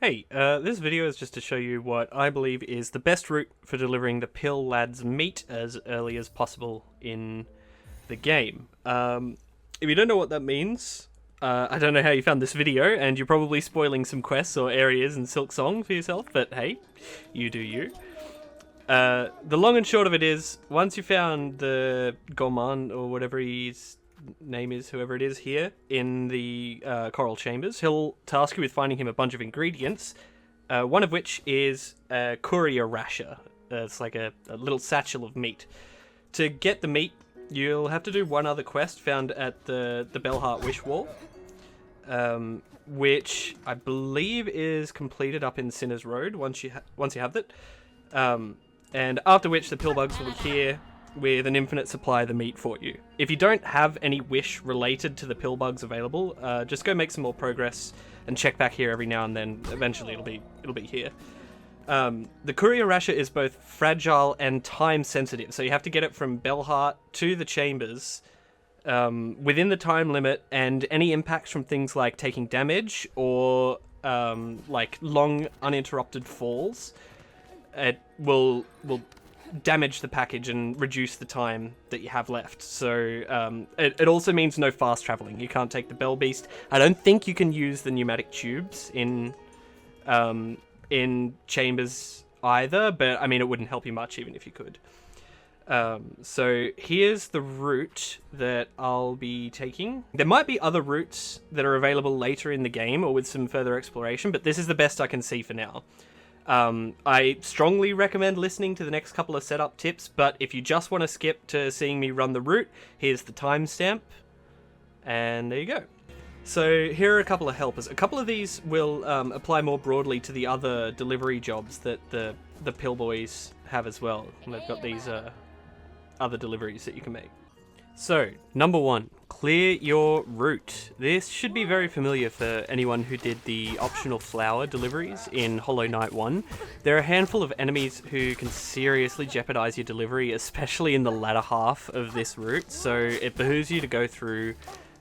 Hey, this video is just to show you what I believe is the best route for delivering the Pill Lad's meat as early as possible in the game. If you don't know what that means, I don't know how you found this video, and you're probably spoiling some quests or areas in Silksong for yourself, but hey, you do you. The long and short of it is, once you found the Goman, or whatever his name is, whoever it is here, in the Coral Chambers, he'll task you with finding him a bunch of ingredients, one of which is a Courier Rasher. It's like a little satchel of meat. To get the meat, you'll have to do one other quest found at the Bellheart Wish Wall, which I believe is completed up in Sinner's Road once you have that. And after which the pillbugs will appear with an infinite supply of the meat for you. If you don't have any wish related to the pillbugs available, just go make some more progress and check back here every now and then. Eventually it'll be here. The Courier Rasher is both fragile and time sensitive, so you have to get it from Bellheart to the chambers within the time limit, and any impacts from things like taking damage or like long uninterrupted falls, it will damage the package and reduce the time that you have left. So it also means no fast traveling. You can't take the Bell Beast. I don't think you can use the pneumatic tubes in chambers either, but I mean, it wouldn't help you much even if you could. So here's the route that I'll be taking. There might be other routes that are available later in the game or with some further exploration, but this is the best I can see for now. I strongly recommend listening to the next couple of setup tips, but if you just want to skip to seeing me run the route, here's the timestamp, and there you go. So here are a couple of helpers. A couple of these will apply more broadly to the other delivery jobs that the Pill Boys have as well. And they've got these other deliveries that you can make. So, number 1, clear your route. This should be very familiar for anyone who did the optional flower deliveries in Hollow Knight 1. There are a handful of enemies who can seriously jeopardize your delivery, especially in the latter half of this route, so it behooves you to go through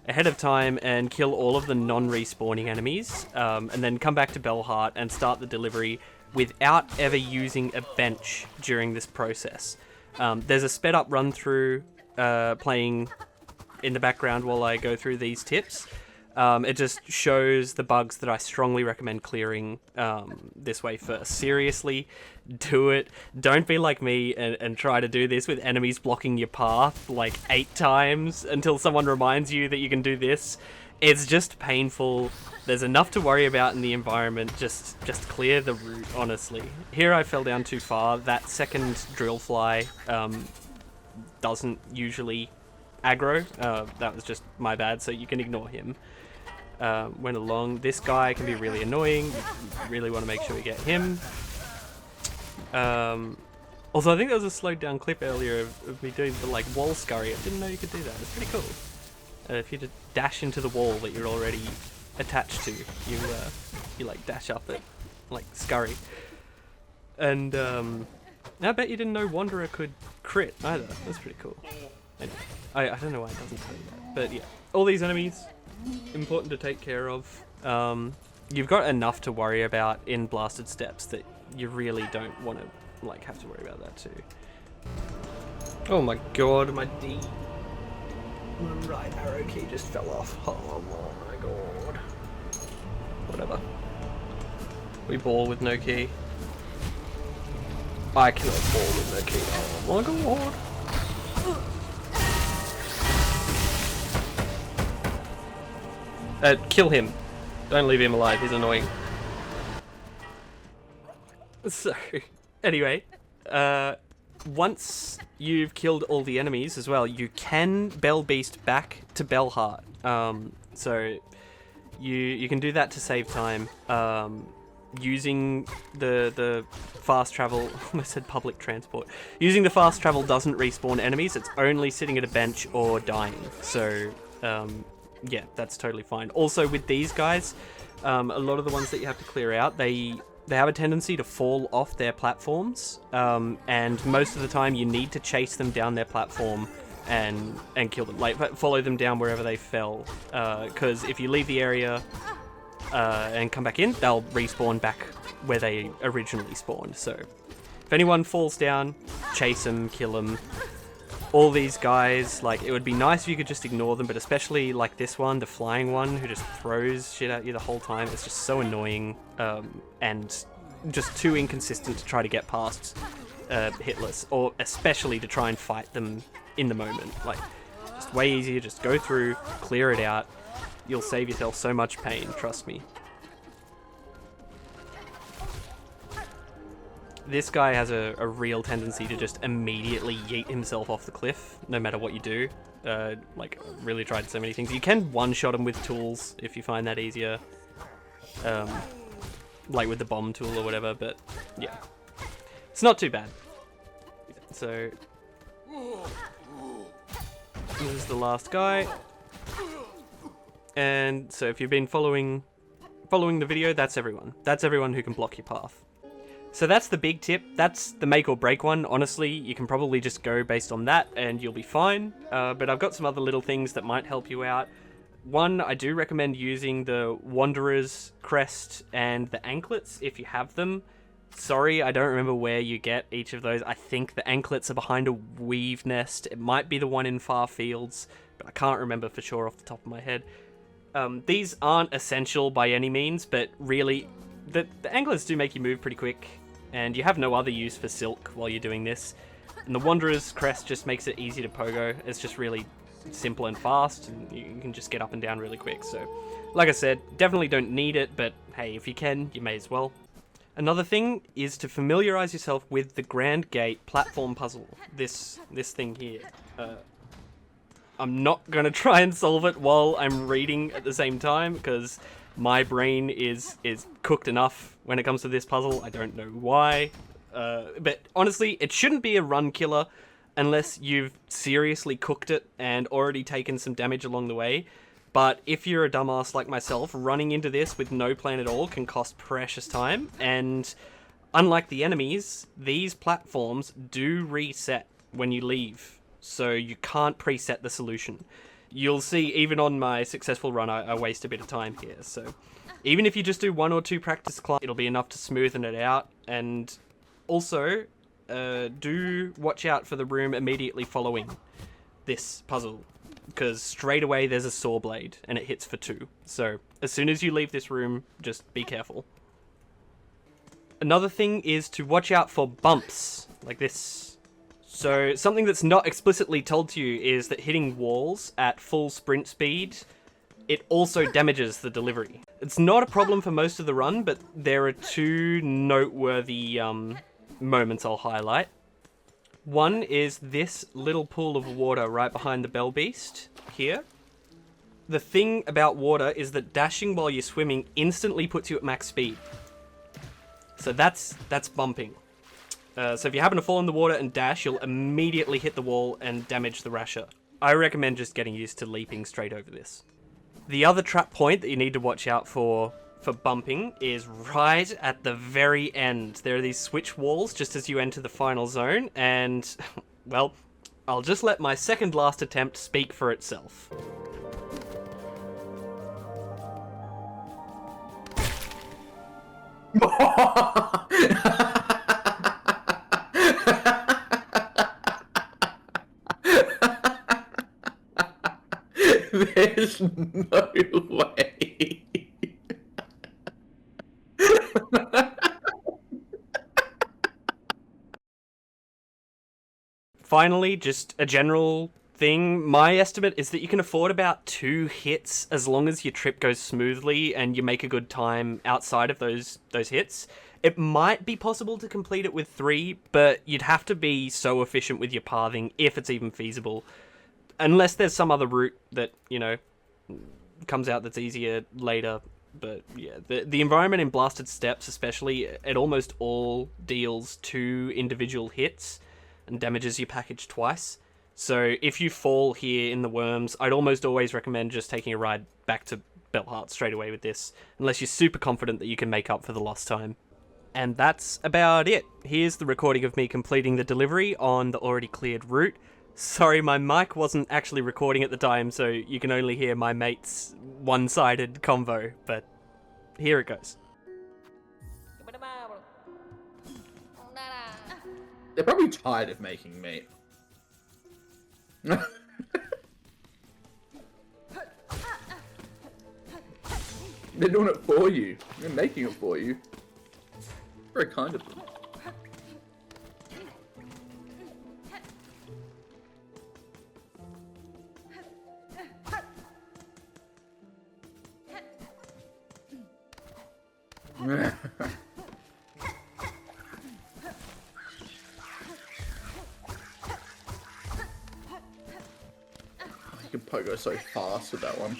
ahead of time and kill all of the non-respawning enemies, and then come back to Bellheart and start the delivery without ever using a bench during this process. There's a sped up run through playing in the background while I go through these tips. It just shows the bugs that I strongly recommend clearing this way first. Seriously, do it. Don't be like me and try to do this with enemies blocking your path like 8 times until someone reminds you that you can do this. It's just painful. There's enough to worry about in the environment. Just clear the route, honestly. Here I fell down too far. That second drill fly doesn't usually aggro. That was just my bad, so you can ignore him. Went along. This guy can be really annoying. You really want to make sure we get him. Also, I think there was a slowed down clip earlier of me doing the like wall scurry. I didn't know you could do that. It's pretty cool. If you just dash into the wall that you're already attached to, you like dash up it, like scurry. And I bet you didn't know Wanderer could crit either. That's pretty cool. Anyway, I don't know why it doesn't tell you that, but yeah, all these enemies important to take care of. You've got enough to worry about in Blasted Steps that you really don't want to like have to worry about that too. Oh my god, my right arrow key just fell off. Oh my god. Whatever. We ball with no key. I cannot ball with no key. Oh my god. Kill him. Don't leave him alive, he's annoying. So, anyway, once you've killed all the enemies as well, you can Bell Beast back to Bellheart. So, you can do that to save time. Using the fast travel, I almost said public transport. Using the fast travel doesn't respawn enemies, it's only sitting at a bench or dying. So, yeah, that's totally fine. Also, with these guys, a lot of the ones that you have to clear out, they have a tendency to fall off their platforms, and most of the time you need to chase them down their platform and kill them. Like, follow them down wherever they fell, because if you leave the area and come back in, they'll respawn back where they originally spawned. So if anyone falls down, chase them, kill them. All these guys, like, it would be nice if you could just ignore them, but especially like this one, the flying one, who just throws shit at you the whole time. It's just so annoying, and just too inconsistent to try to get past hitless, or especially to try and fight them in the moment. Like, just way easier, just go through, clear it out. You'll save yourself so much pain, trust me. This guy has a real tendency to just immediately yeet himself off the cliff, no matter what you do. Like, really tried so many things. You can one-shot him with tools, if you find that easier. Like with the bomb tool or whatever, but yeah. It's not too bad. So, this is the last guy. And so if you've been following the video, that's everyone. That's everyone who can block your path. So that's the big tip. That's the make or break one. Honestly, you can probably just go based on that and you'll be fine. But I've got some other little things that might help you out. One, I do recommend using the Wanderer's Crest and the anklets if you have them. Sorry, I don't remember where you get each of those. I think the anklets are behind a weave nest. It might be the one in Far Fields, but I can't remember for sure off the top of my head. These aren't essential by any means, but really, the anklets do make you move pretty quick, and you have no other use for silk while you're doing this. And the Wanderer's Crest just makes it easy to pogo. It's just really simple and fast, and you can just get up and down really quick. So, like I said, definitely don't need it, but hey, if you can, you may as well. Another thing is to familiarize yourself with the Grand Gate platform puzzle. This thing here. I'm not going to try and solve it while I'm reading at the same time, because my brain is cooked enough when it comes to this puzzle. I don't know why. But honestly, it shouldn't be a run killer unless you've seriously cooked it and already taken some damage along the way. But if you're a dumbass like myself, running into this with no plan at all can cost precious time. And unlike the enemies, these platforms do reset when you leave. So you can't preset the solution. You'll see, even on my successful run, I waste a bit of time here. So even if you just do 1 or 2 practice climbs, it'll be enough to smoothen it out. And also, do watch out for the room immediately following this puzzle, because straight away there's a saw blade and it hits for 2. So as soon as you leave this room, just be careful. Another thing is to watch out for bumps like this. So something that's not explicitly told to you is that hitting walls at full sprint speed, it also damages the delivery. It's not a problem for most of the run, but there are 2 noteworthy moments I'll highlight. One is this little pool of water right behind the Bell Beast here. The thing about water is that dashing while you're swimming instantly puts you at max speed. So that's bumping. So if you happen to fall in the water and dash, you'll immediately hit the wall and damage the Rasher. I recommend just getting used to leaping straight over this. The other trap point that you need to watch out for bumping is right at the very end. There are these switch walls just as you enter the final zone, and, well, I'll just let my second last attempt speak for itself. There's no way. Finally, just a general thing. My estimate is that you can afford about 2 hits as long as your trip goes smoothly and you make a good time outside of those hits. It might be possible to complete it with 3, but you'd have to be so efficient with your pathing, if it's even feasible. Unless there's some other route that, you know, comes out that's easier later. But yeah, the environment in Blasted Steppes especially, it almost all deals 2 individual hits and damages your package twice. So if you fall here in the worms, I'd almost always recommend just taking a ride back to Bellheart straight away with this, unless you're super confident that you can make up for the lost time. And that's about it. Here's the recording of me completing the delivery on the already cleared route. Sorry, my mic wasn't actually recording at the time, so you can only hear my mate's one-sided convo, but Here it goes. They're probably tired of making meat. They're doing it for you. They're making it for you. Very kind of them. You can pogo so fast with that one.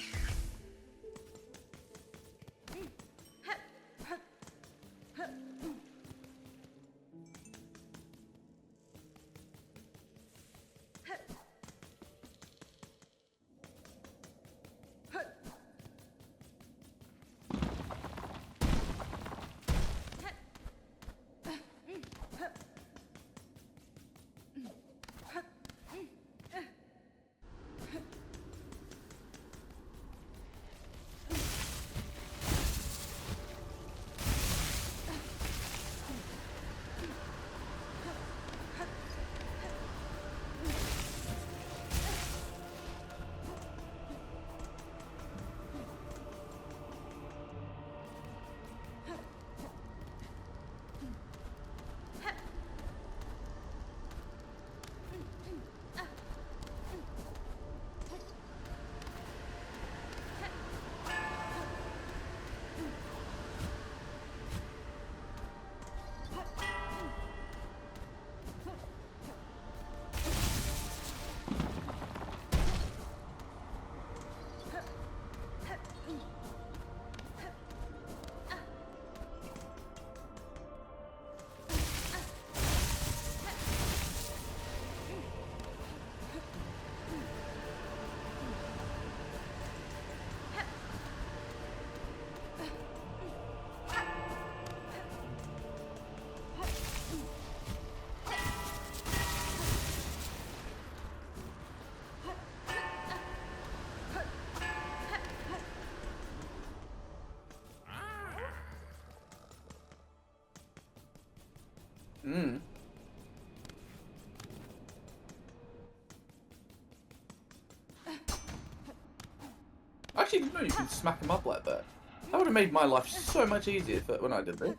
I actually didn't know you could smack them up like that. That would have made my life so much easier when I did that.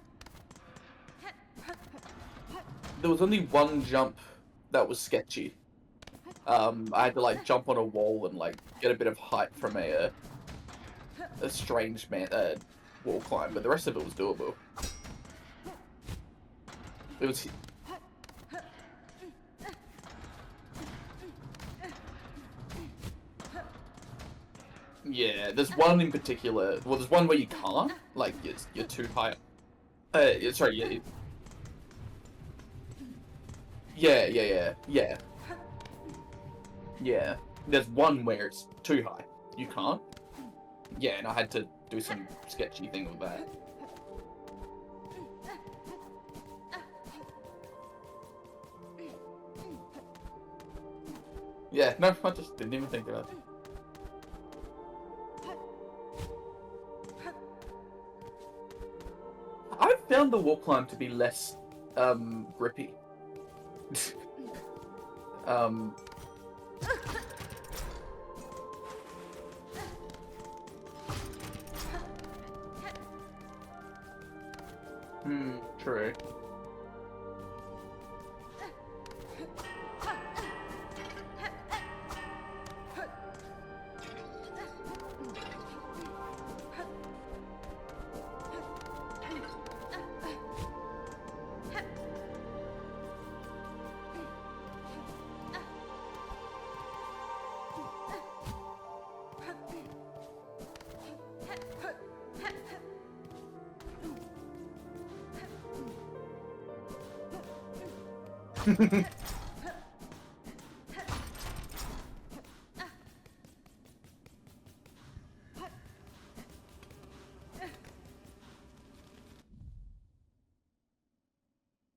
There was only one jump that was sketchy. I had to like jump on a wall and like get a bit of height from a strange wall climb, but the rest of it was doable. It was. Yeah, there's one in particular. Well, there's one where you can't. Like, you're too high. Sorry, yeah. Yeah. There's one where it's too high. You can't. Yeah, and I had to do some sketchy thing with that. Yeah, no, I just didn't even think about it. I've found the wall climb to be less, grippy. True.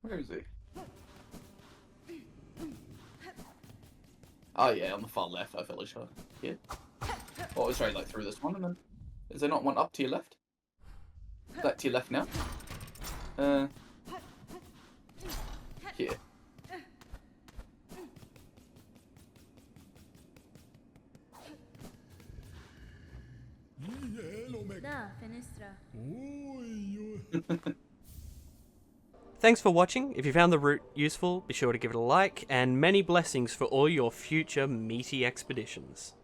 Where is he? Oh yeah, on the far left, I fell a shot. Yeah. Oh, sorry, like through this one, and then... Is there not one up to your left? Back to your left now. Here. Thanks for watching. If you found the route useful, be sure to give it a like, and many blessings for all your future meaty expeditions.